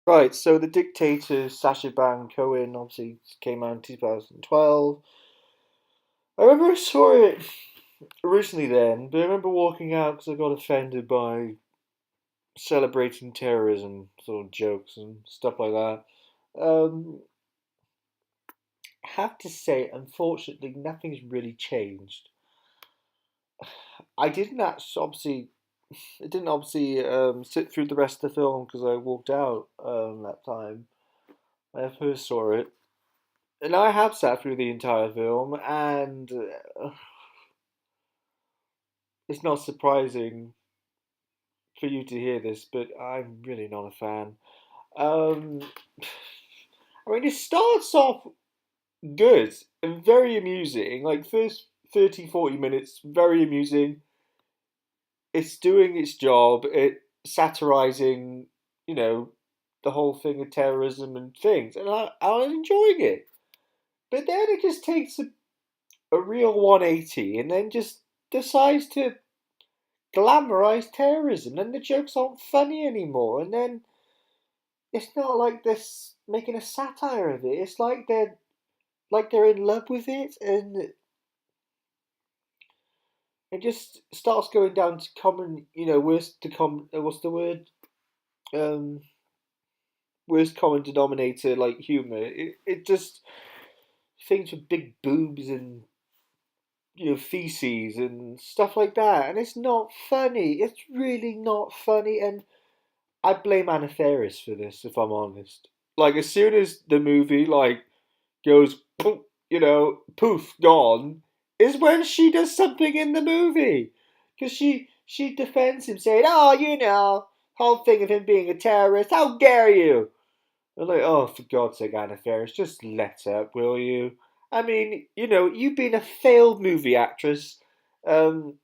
Right, so the dictator Sacha Baron Cohen obviously came out in 2012. I remember I saw it originally then, but I remember walking out because I got offended by celebrating terrorism sort of jokes and stuff like that. Um, I have to say, unfortunately, nothing's really changed. I didn't actually, obviously, I didn't obviously sit through the rest of the film because I walked out that time. I first saw it, and I have sat through the entire film, and it's not surprising for you to hear this, but I'm really not a fan. Um, I mean, it starts off good and very amusing. Like, first 30, 40 minutes, very amusing. It's doing its job. It satirizing, you know, the whole thing of terrorism and things, and I'm enjoying it. But then it just takes a real 180, and then just decides to glamorize terrorism, and the jokes aren't funny anymore. And then it's not like this making a satire of it. It's like they're in love with it, and it just starts going down to common, worst to common. What's the word? Um, Worst common denominator, like humor. It just things with big boobs and feces and stuff like that, and it's not funny. It's really not funny, and I blame Anna Faris for this, if I'm honest. Like, as soon as the movie goes poof, poof, gone, is when she does something in the movie, because she defends him, saying, "Oh, whole thing of him being a terrorist. How dare you?" I'm like, "Oh, for God's sake, Anna Faris, just let up, will you?" I mean, you've been a failed movie actress. Um,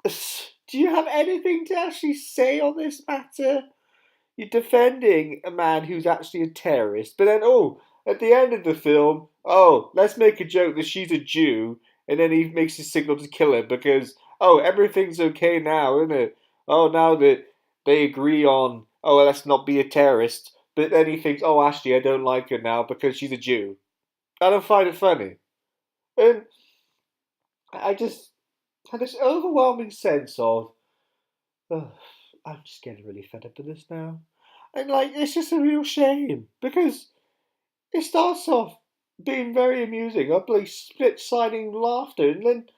do you have anything to actually say on this matter? You're defending a man who's actually a terrorist, but then, at the end of the film, let's make a joke that she's a Jew, and then he makes a signal to kill her because, everything's okay now, isn't it? Oh, now that they agree on, let's not be a terrorist, but then he thinks, actually, I don't like her now because she's a Jew. I don't find it funny. And I just had this overwhelming sense of, oh, I'm just getting really fed up with this now. And it's just a real shame because it starts off being very amusing, ugly, split siding laughter, and then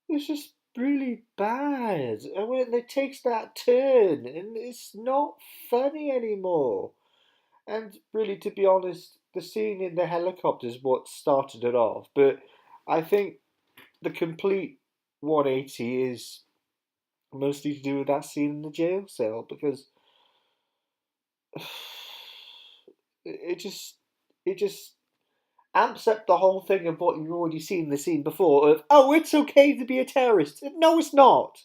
it's just really bad. And when it takes that turn, and it's not funny anymore. And really, to be honest, the scene in the helicopter is what started it off. But I think the complete 180 is mostly to do with that scene in the jail cell because it just amps up the whole thing of what you've already seen in the scene before of, it's okay to be a terrorist. No, it's not.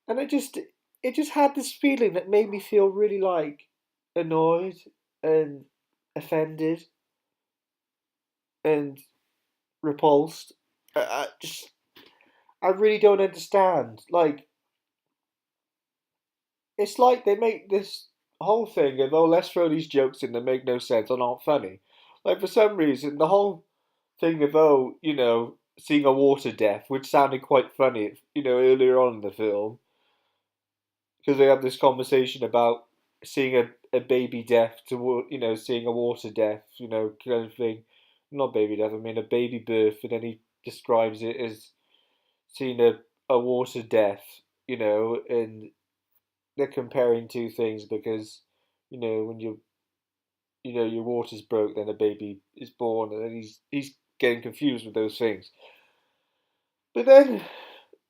And it just had this feeling that made me feel really annoyed and offended and repulsed. I really don't understand. It's like they make this whole thing of, let's throw these jokes in that make no sense or aren't funny. Like, for some reason, the whole thing of, seeing a water death, which sounded quite funny, earlier on in the film, because they have this conversation about seeing a baby death to, seeing a water death, kind of thing. Not baby death, I mean a baby birth, and then he describes it as seeing a water death, and they're comparing two things because, when your water's broke, then a baby is born, and then he's getting confused with those things. But then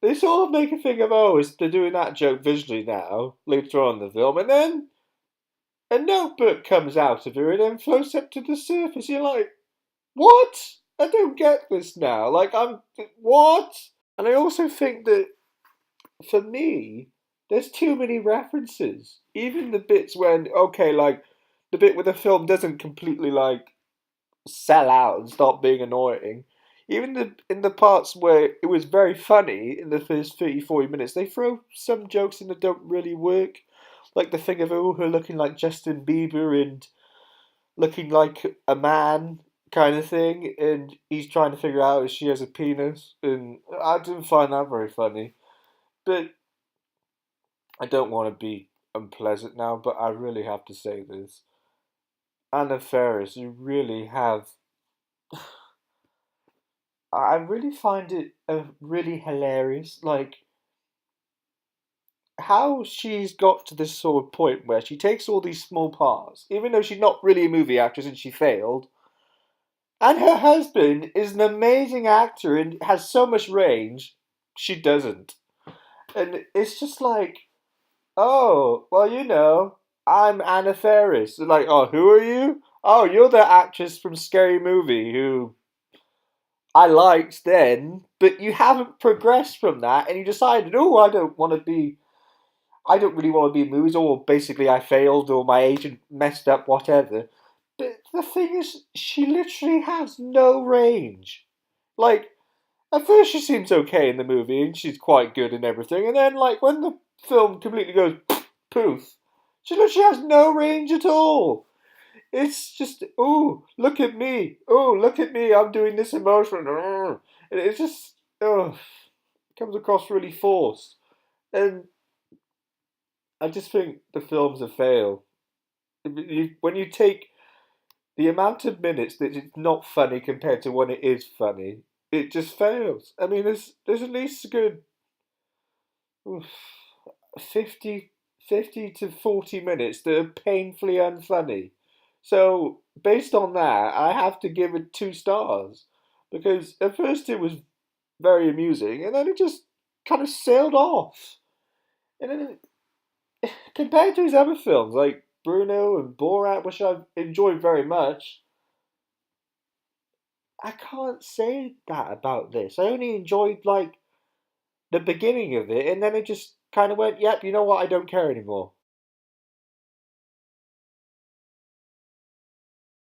they sort of make a thing of, they're doing that joke visually now, later on in the film, and then a notebook comes out of her and then floats up to the surface. You're like, what? I don't get this now. What? And I also think that, for me, there's too many references. Even the bits when, okay, the bit where the film doesn't completely, sell out and stop being annoying. Even in the parts where it was very funny in the first 30, 40 minutes, they throw some jokes in that don't really work. Like the thing of her looking like Justin Bieber and looking like a man kind of thing, and he's trying to figure out if she has a penis, and I didn't find that very funny. But I don't want to be unpleasant now, but I really have to say this. Anna Faris, you really have. I really find it really hilarious. Like, how she's got to this sort of point where she takes all these small parts, even though she's not really a movie actress and she failed. And her husband is an amazing actor and has so much range, she doesn't. And it's just like, oh, well, I'm Anna Faris. Like, oh, who are you? Oh, you're the actress from Scary Movie who I liked then, but you haven't progressed from that, and you decided, oh, I don't really want to be in movies, or basically I failed, or my agent messed up, whatever. But the thing is, she literally has no range. Like, at first she seems okay in the movie, and she's quite good and everything, and then, like, when the film completely goes poof, she literally has no range at all. It's just, oh, look at me. Oh, look at me. I'm doing this emotion. And it's just, oh, it comes across really forced. And I just think the film's a fail. When you take the amount of minutes that it's not funny compared to when it is funny, it just fails. I mean, there's at least a good oof, 50, 50 to 40 minutes that are painfully unfunny. So, based on that, I have to give it 2 stars. Because at first it was very amusing, and then it just kind of sailed off. And then, compared to his other films, like Bruno and Borat, which I've enjoyed very much, I can't say that about this. I only enjoyed, like, the beginning of it, and then it just kind of went, yep, you know what, I don't care anymore.